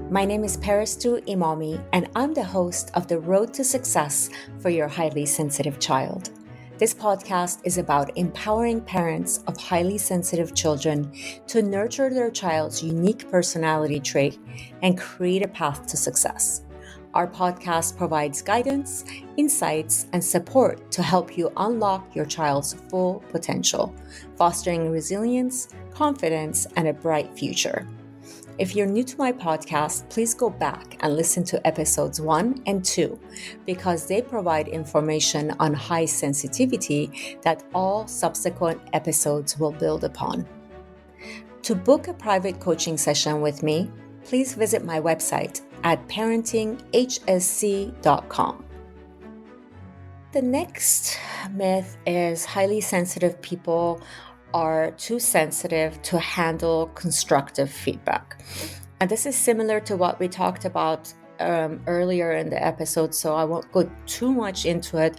My name is Peristu Imami, and I'm the host of The Road to Success for Your Highly Sensitive Child. This podcast is about empowering parents of highly sensitive children to nurture their child's unique personality trait and create a path to success. Our podcast provides guidance, insights, and support to help you unlock your child's full potential, fostering resilience, confidence, and a bright future. If you're new to my podcast, please go back and listen to episodes 1 and 2 because they provide information on high sensitivity that all subsequent episodes will build upon. To book a private coaching session with me, please visit my website at parentinghsc.com. The next myth is highly sensitive people are too sensitive to handle constructive feedback. And this is similar to what we talked about earlier in the episode, so I won't go too much into it.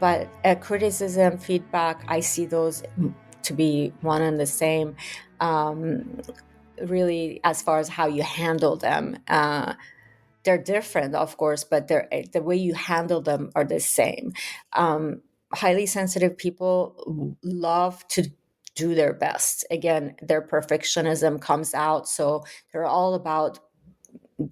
But criticism, feedback, I see those to be one and the same, really, as far as how you handle them. They're different, of course, but the way you handle them are the same. Highly sensitive people love to do their best. Again, their perfectionism comes out, so they're all about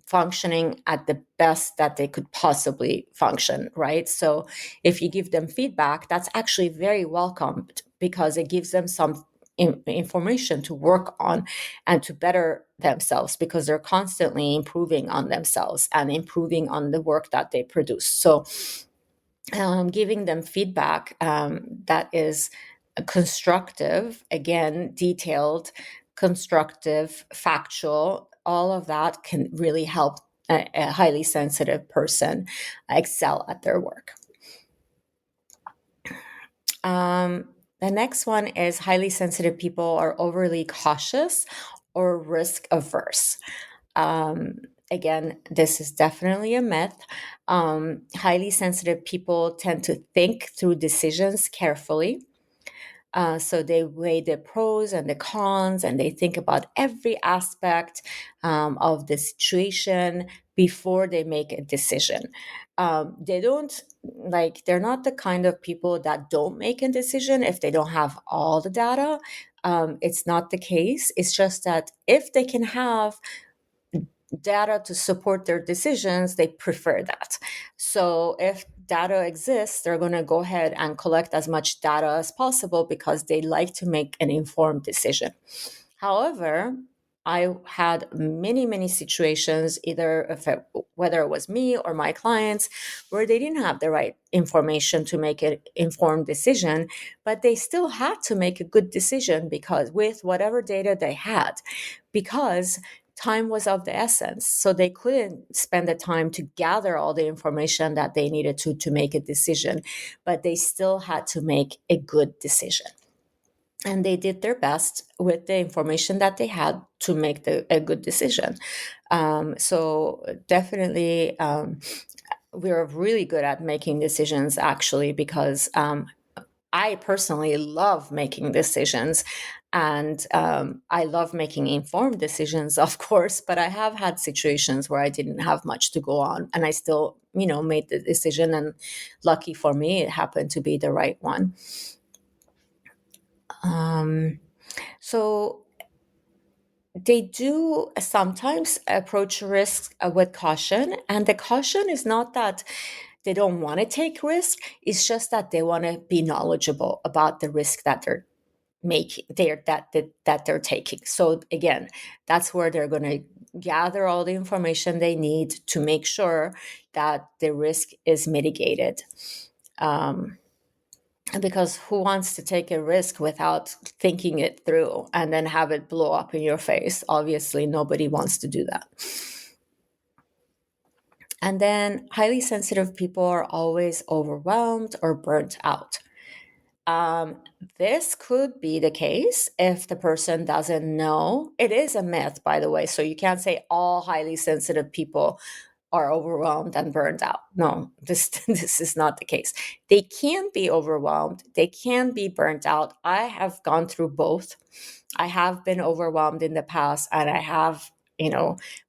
functioning at the best that they could possibly function, right? So if you give them feedback, that's actually very welcomed because it gives them some information to work on and to better themselves because they're constantly improving on themselves and improving on the work that they produce. So giving them feedback that is constructive, again, detailed, constructive, factual, all of that can really help a highly sensitive person excel at their work. The next one is highly sensitive people are overly cautious or risk averse. Again, this is definitely a myth. Highly sensitive people tend to think through decisions carefully. So they weigh the pros and the cons, and they think about every aspect of the situation before they make a decision. They're not the kind of people that don't make a decision if they don't have all the data. It's not the case. It's just that if they can have data to support their decisions, they prefer that. So if data exists, they're going to go ahead and collect as much data as possible because they like to make an informed decision. However, I had many situations, whether it was me or my clients, where they didn't have the right information to make an informed decision, but they still had to make a good decision because with whatever data they had, because time was of the essence. So they couldn't spend the time to gather all the information that they needed to make a decision, but they still had to make a good decision. And they did their best with the information that they had to make a good decision. So definitely, we're really good at making decisions, actually, because I personally love making decisions. And I love making informed decisions, of course, but I have had situations where I didn't have much to go on and I still, made the decision. And lucky for me, it happened to be the right one. So they do sometimes approach risks with caution. And the caution is not that they don't want to take risk. It's just that they want to be knowledgeable about the risk that they're that they're taking. So again, that's where they're going to gather all the information they need to make sure that the risk is mitigated. Because who wants to take a risk without thinking it through and then have it blow up in your face? Obviously, nobody wants to do that. And then highly sensitive people are always overwhelmed or burnt out. This could be the case if the person doesn't know. It is a myth, by the way, so you can't say all highly sensitive people are overwhelmed and burned out. No, this is not the case. They can be overwhelmed. They can be burnt out. I have gone through both. I have been overwhelmed in the past, and I have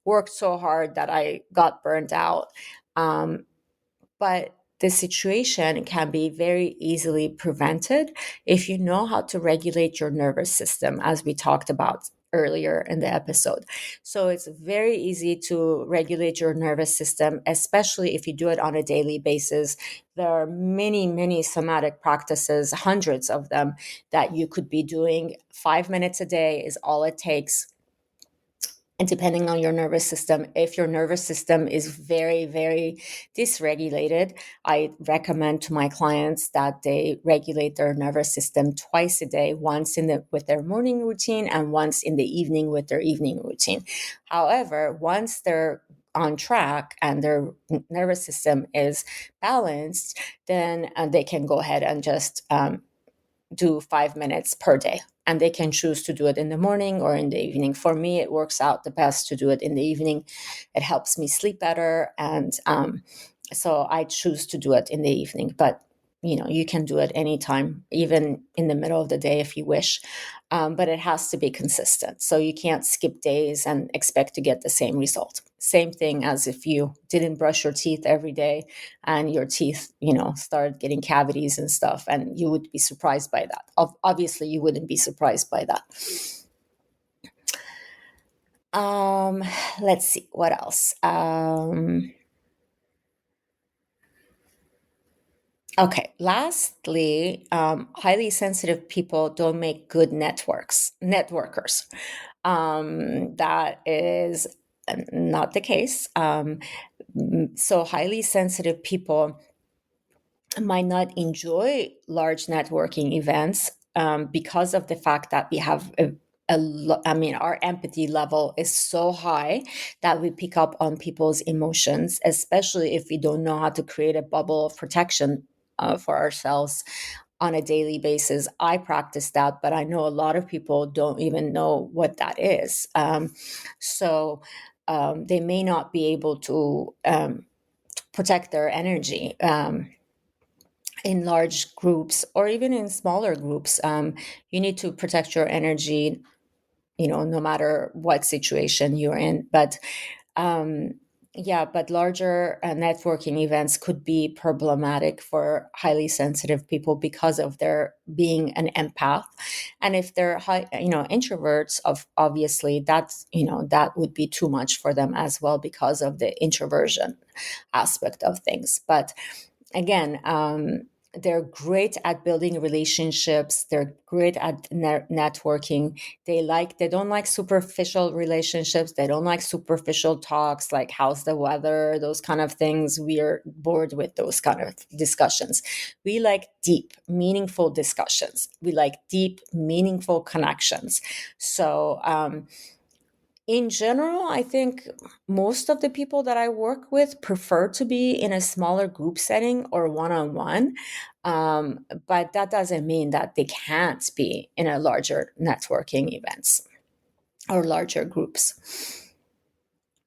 worked so hard that I got burned out. But the situation can be very easily prevented if you know how to regulate your nervous system, as we talked about earlier in the episode. So it's very easy to regulate your nervous system, especially if you do it on a daily basis. There are many, many somatic practices, hundreds of them, that you could be doing. 5 minutes a day is all it takes. And depending on your nervous system, if your nervous system is very, very dysregulated, I recommend to my clients that they regulate their nervous system twice a day, once with their morning routine and once in the evening with their evening routine. However, once they're on track and their nervous system is balanced, then they can go ahead and just do 5 minutes per day. And they can choose to do it in the morning or in the evening. For me, it works out the best to do it in the evening. It helps me sleep better. And so I choose to do it in the evening. But you can do it anytime, even in the middle of the day if you wish. But it has to be consistent. So you can't skip days and expect to get the same result. Same thing as if you didn't brush your teeth every day and your teeth, started getting cavities and stuff, and you would be surprised by that. Obviously, you wouldn't be surprised by that. Let's see, what else? Okay, lastly, highly sensitive people don't make good networkers. That is not the case. So highly sensitive people might not enjoy large networking events because of the fact that we have our empathy level is so high that we pick up on people's emotions, especially if we don't know how to create a bubble of protection for ourselves on a daily basis. I practice that, but I know a lot of people don't even know what that is. So they may not be able to protect their energy in large groups or even in smaller groups. You need to protect your energy, no matter what situation you're in. But but larger networking events could be problematic for highly sensitive people because of their being an empath. And if they're introverts, obviously that would be too much for them as well because of the introversion aspect of things. But again, they're great at building relationships. They're great at networking. They don't like superficial relationships. They don't like superficial talks like how's the weather, those kind of things. We are bored with those kind of discussions. We like deep, meaningful discussions. We like deep, meaningful connections. So, in general, I think most of the people that I work with prefer to be in a smaller group setting or one-on-one. But that doesn't mean that they can't be in a larger networking events or larger groups.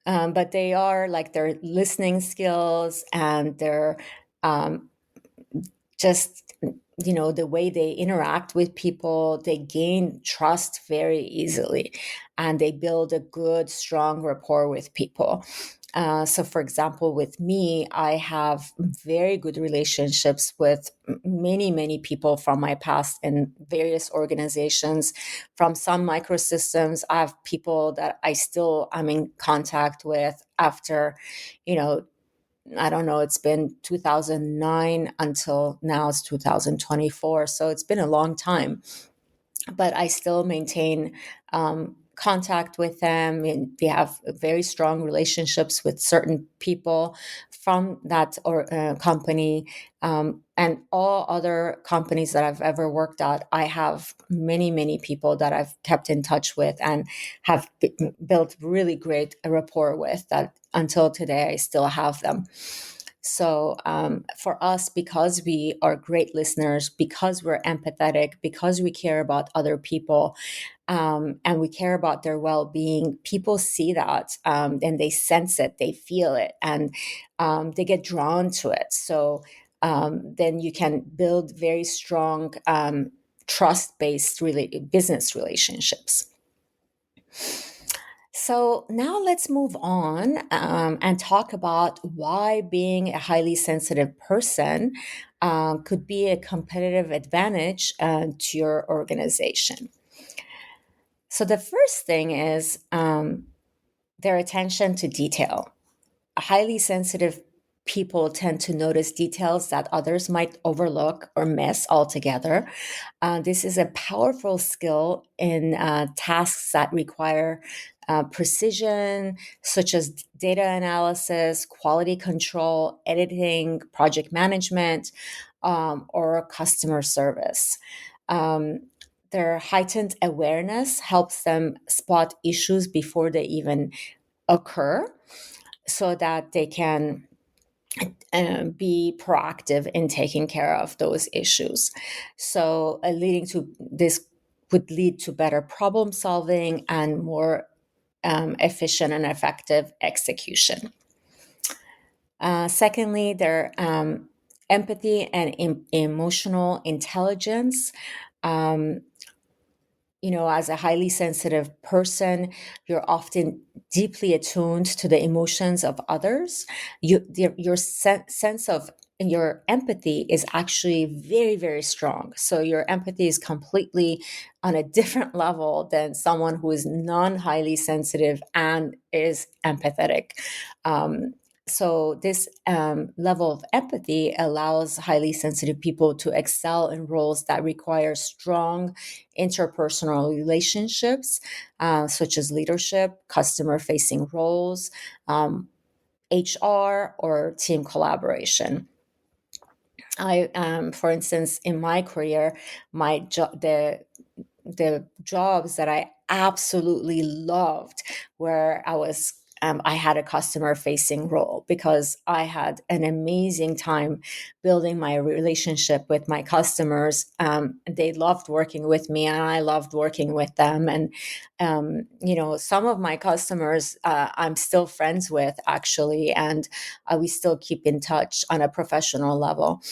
But they are like their listening skills and their just the way they interact with people, they gain trust very easily and they build a good strong rapport with people. So for example, with me, I have very good relationships with many people from my past in various organizations. From some microsystems, I have people that I'm in contact with after I don't know, it's been 2009 until now it's 2024. So it's been a long time, but I still maintain contact with them. And we have very strong relationships with certain people from that company. And all other companies that I've ever worked at, I have many people that I've kept in touch with and have built really great rapport with that until today I still have them. So for us, because we are great listeners, because we're empathetic, because we care about other people, and we care about their well-being, people see that and they sense it, they feel it, and they get drawn to it. So then you can build very strong trust-based business relationships. So now let's move on and talk about why being a highly sensitive person could be a competitive advantage to your organization. So the first thing is their attention to detail. Highly sensitive people tend to notice details that others might overlook or miss altogether. This is a powerful skill in tasks that require precision, such as data analysis, quality control, editing, project management, or customer service. Um, their heightened awareness helps them spot issues before they even occur so that they can be proactive in taking care of those issues. So, leading to this would lead to better problem solving and more efficient and effective execution. Secondly, their empathy and emotional intelligence. Um, as a highly sensitive person, you're often deeply attuned to the emotions of others. Your sense of your empathy is actually very, very strong. So your empathy is completely on a different level than someone who is non-highly sensitive and is empathetic. Um, so this level of empathy allows highly sensitive people to excel in roles that require strong interpersonal relationships, such as leadership, customer facing roles, HR, or team collaboration. For instance, in my career, my job, the jobs that I absolutely loved, where I had a customer facing role because I had an amazing time building my relationship with my customers. They loved working with me and I loved working with them. And, some of my customers I'm still friends with actually, and we still keep in touch on a professional level.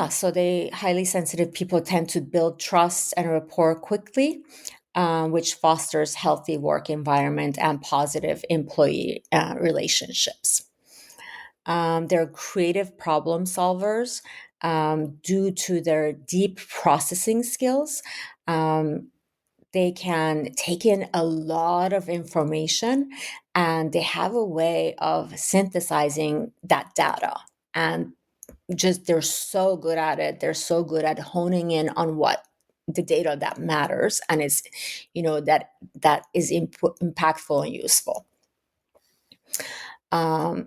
So they highly sensitive people tend to build trust and rapport quickly, which fosters healthy work environment and positive employee relationships. They're creative problem solvers due to their deep processing skills. Um, they can take in a lot of information and they have a way of synthesizing that data, and just they're so good at it. They're so good at honing in on what the data that matters and is that is impactful and useful.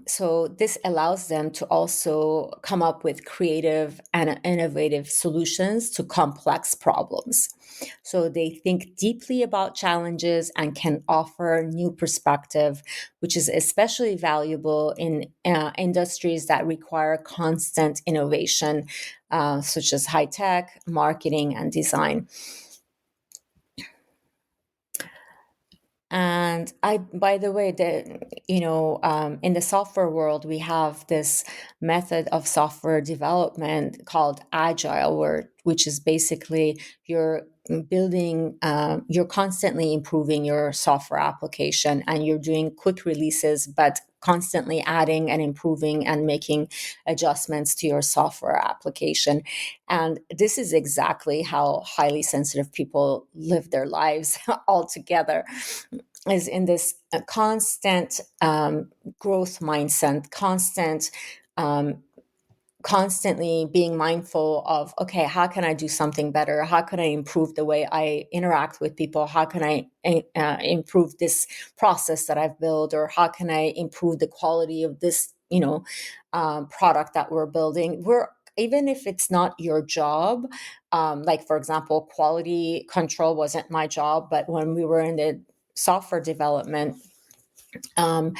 So this allows them to also come up with creative and innovative solutions to complex problems. So they think deeply about challenges and can offer new perspective, which is especially valuable in industries that require constant innovation, such as high tech, marketing, and design. And by the way, in the software world, we have this method of software development called agile, which is basically you're constantly improving your software application and you're doing quick releases, but constantly adding and improving and making adjustments to your software application. And this is exactly how highly sensitive people live their lives altogether, is in this constant growth mindset, um, constantly being mindful of, okay, how can I do something better? How can I improve the way I interact with people? How can I improve this process that I've built? Or how can I improve the quality of this, product that we're building? Even if it's not your job, like for example, quality control wasn't my job, but when we were in the software development, um,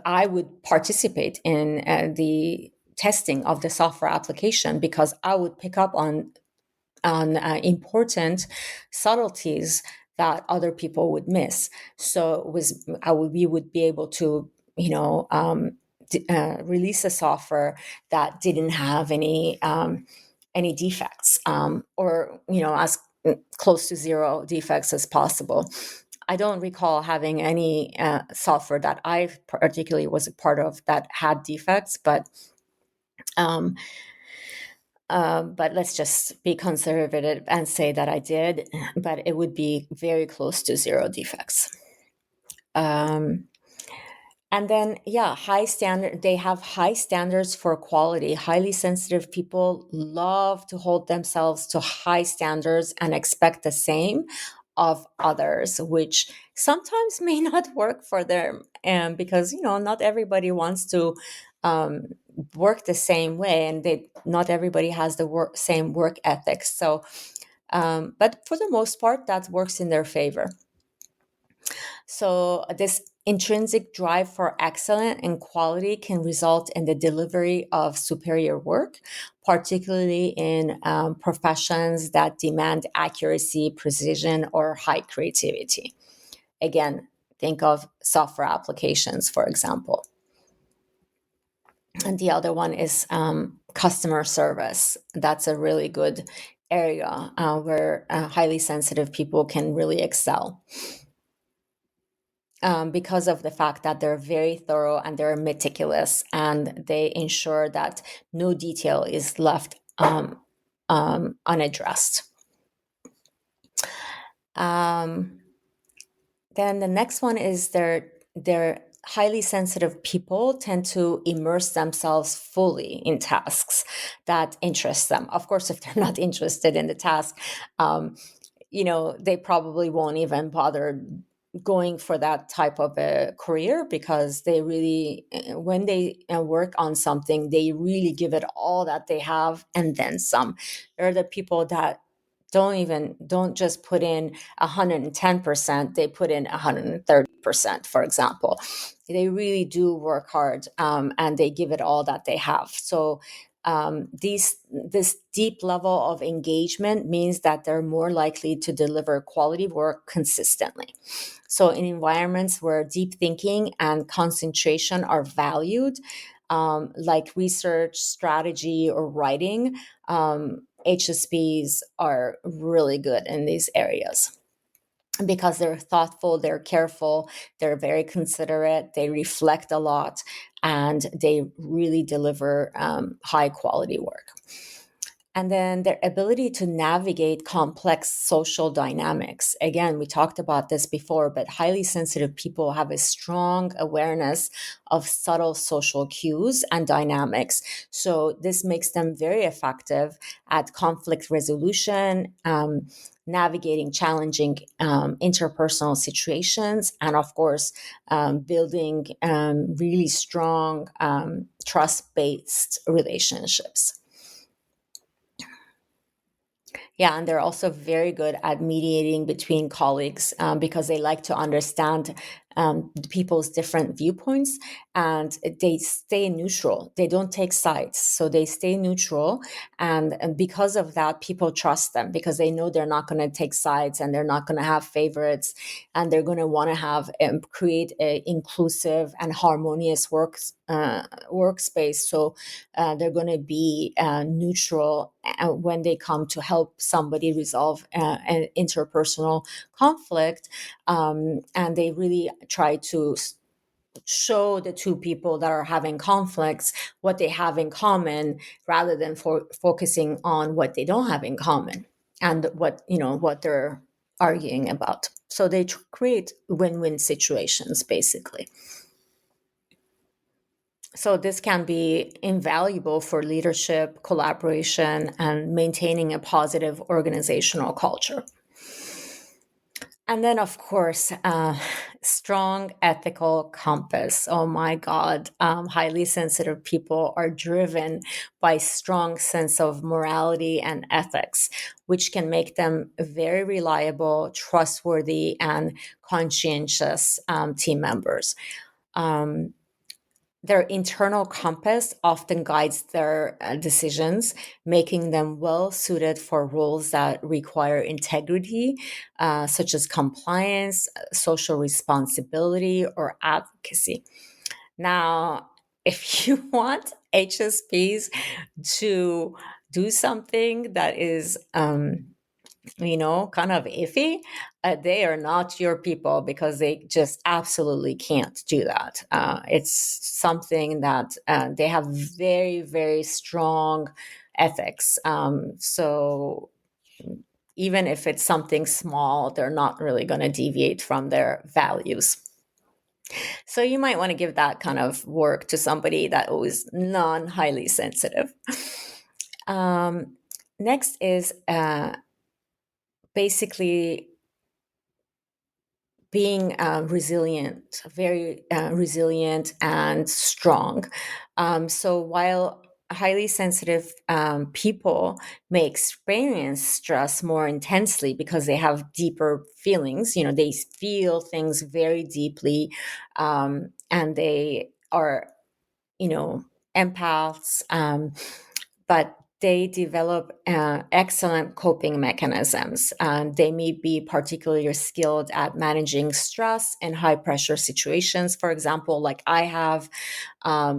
I would participate in the testing of the software application because I would pick up on important subtleties that other people would miss. So we would be able to release a software that didn't have any defects, or as close to zero defects as possible. I don't recall having any software that I particularly was a part of that had defects, um, but let's just be conservative and say that I did, but it would be very close to zero defects. Um, and then, yeah, they have high standards for quality. Highly sensitive people love to hold themselves to high standards and expect the same of others, which sometimes may not work for them. And because, not everybody wants to um, work the same way, and not everybody has the same work ethics. So, but for the most part, that works in their favor. So, this intrinsic drive for excellence and quality can result in the delivery of superior work, particularly in professions that demand accuracy, precision, or high creativity. Again, think of software applications, for example. And the other one is customer service. That's a really good area where highly sensitive people can really excel. Because of the fact that they're very thorough and they're meticulous, and they ensure that no detail is left unaddressed. Um, then the next one is they're highly sensitive people tend to immerse themselves fully in tasks that interest them. Of course, if they're not interested in the task, they probably won't even bother going for that type of a career, because they really, when they work on something, they really give it all that they have and then some. They're the people that don't just put in 110%, they put in 130%, for example. They really do work hard, and they give it all that they have. So this deep level of engagement means that they're more likely to deliver quality work consistently. So in environments where deep thinking and concentration are valued, like research, strategy, or writing, HSPs are really good in these areas because they're thoughtful, they're careful, they're very considerate, they reflect a lot, and they really deliver high quality work. And then their ability to navigate complex social dynamics. Again, we talked about this before, but highly sensitive people have a strong awareness of subtle social cues and dynamics. So this makes them very effective at conflict resolution, navigating challenging interpersonal situations, and of course, building really strong trust-based relationships. Yeah, and they're also very good at mediating between colleagues, because they like to understand people's different viewpoints, and they stay neutral. They don't take sides, so they stay neutral. And because of that, people trust them because they know they're not going to take sides and they're not going to have favorites, and they're going to want to have create an inclusive and harmonious workspace. So they're going to be neutral when they come to help somebody resolve an interpersonal conflict, and they really try to show the two people that are having conflicts what they have in common, rather than focusing on what they don't have in common and what they're arguing about. So they create win-win situations, basically. So this can be invaluable for leadership, collaboration, and maintaining a positive organizational culture. And then, of course, strong ethical compass. Oh my God, highly sensitive people are driven by strong sense of morality and ethics, which can make them very reliable, trustworthy, and conscientious team members. Their internal compass often guides their decisions, making them well suited for roles that require integrity, such as compliance, social responsibility, or advocacy. Now, if you want HSPs to do something that is kind of iffy, they are not your people, because they just absolutely can't do that. It's something that they have very, very strong ethics. So even if it's something small, they're not really going to deviate from their values. So you might want to give that kind of work to somebody that is non highly sensitive. Um, Next is basically being resilient, very resilient and strong. So while highly sensitive people may experience stress more intensely because they have deeper feelings, they feel things very deeply, and they are, you know, empaths, but they develop excellent coping mechanisms. They may be particularly skilled at managing stress in high pressure situations. For example, like I have,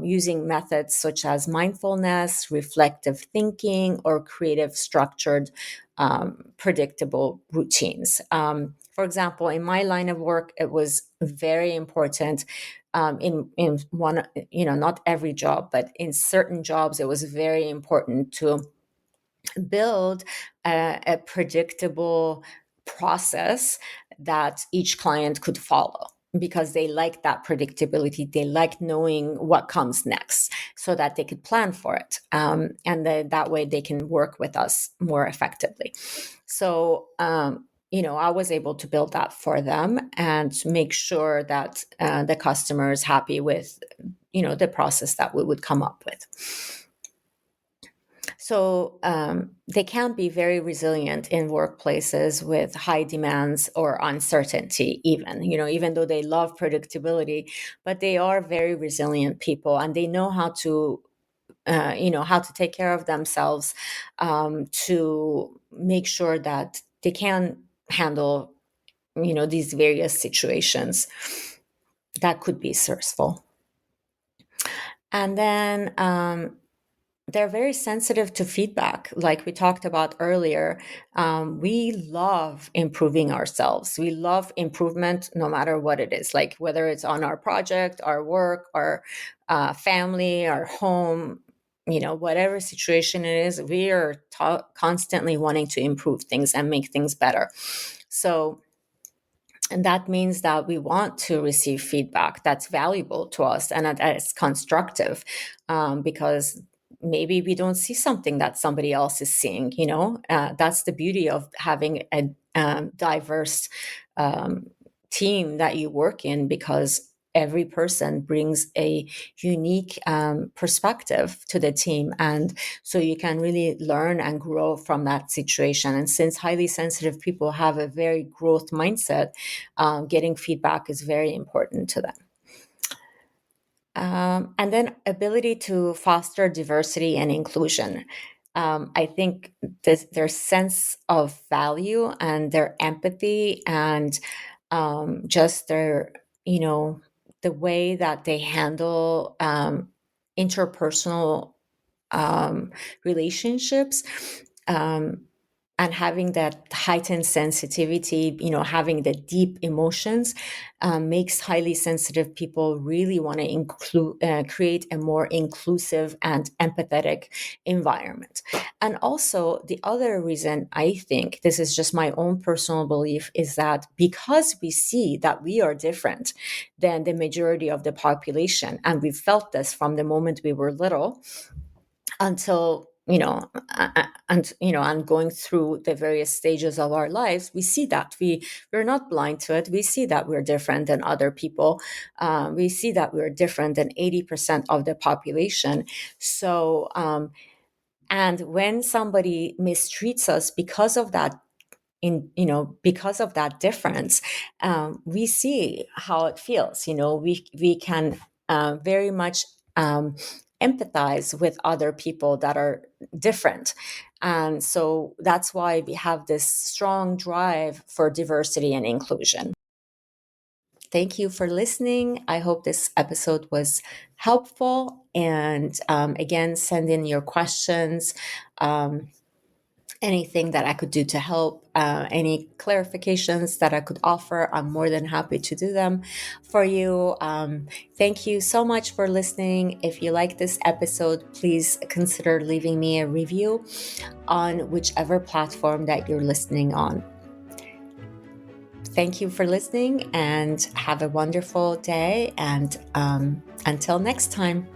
using methods such as mindfulness, reflective thinking, or creative, structured, predictable routines. For example, in my line of work, it was very important, in one, not every job, but in certain jobs, it was very important to build a predictable process that each client could follow, because they like that predictability. They like knowing what comes next, so that they could plan for it, and that way they can work with us more effectively. So I was able to build that for them and make sure that the customer is happy with the process that we would come up with. So they can be very resilient in workplaces with high demands or uncertainty, even though they love predictability, but they are very resilient people, and they know how to how to take care of themselves, to make sure that they can handle these various situations that could be stressful. And then they're very sensitive to feedback, like we talked about earlier. We love improving ourselves. We love improvement no matter what it is, like whether it's on our project, our work, our family, our home, whatever situation it is, we are constantly wanting to improve things and make things better. So, and that means that we want to receive feedback that's valuable to us and that is constructive, because maybe we don't see something that somebody else is seeing. That's the beauty of having a diverse team that you work in, because every person brings a unique perspective to the team, and so you can really learn and grow from that situation. And since highly sensitive people have a very growth mindset, getting feedback is very important to them. And then ability to foster diversity and inclusion. I think their sense of value and their empathy, and just their, the way that they handle interpersonal relationships, um, and having that heightened sensitivity, having the deep emotions, makes highly sensitive people really want to create a more inclusive and empathetic environment. And also, the other reason, I think, this is just my own personal belief, is that because we see that we are different than the majority of the population, and we've felt this from the moment we were little until and going through the various stages of our lives, we see that we're not blind to it. We see that we're different than other people. We see that we're different than 80% of the population. So and when somebody mistreats us because of that, because of that difference, we see how it feels. We can very much empathize with other people that are different. And so that's why we have this strong drive for diversity and inclusion. Thank you for listening. I hope this episode was helpful. And again, send in your questions. anything that I could do to help, any clarifications that I could offer, I'm more than happy to do them for you. Thank you so much for listening. If you like this episode, please consider leaving me a review on whichever platform that you're listening on. Thank you for listening and have a wonderful day. And until next time.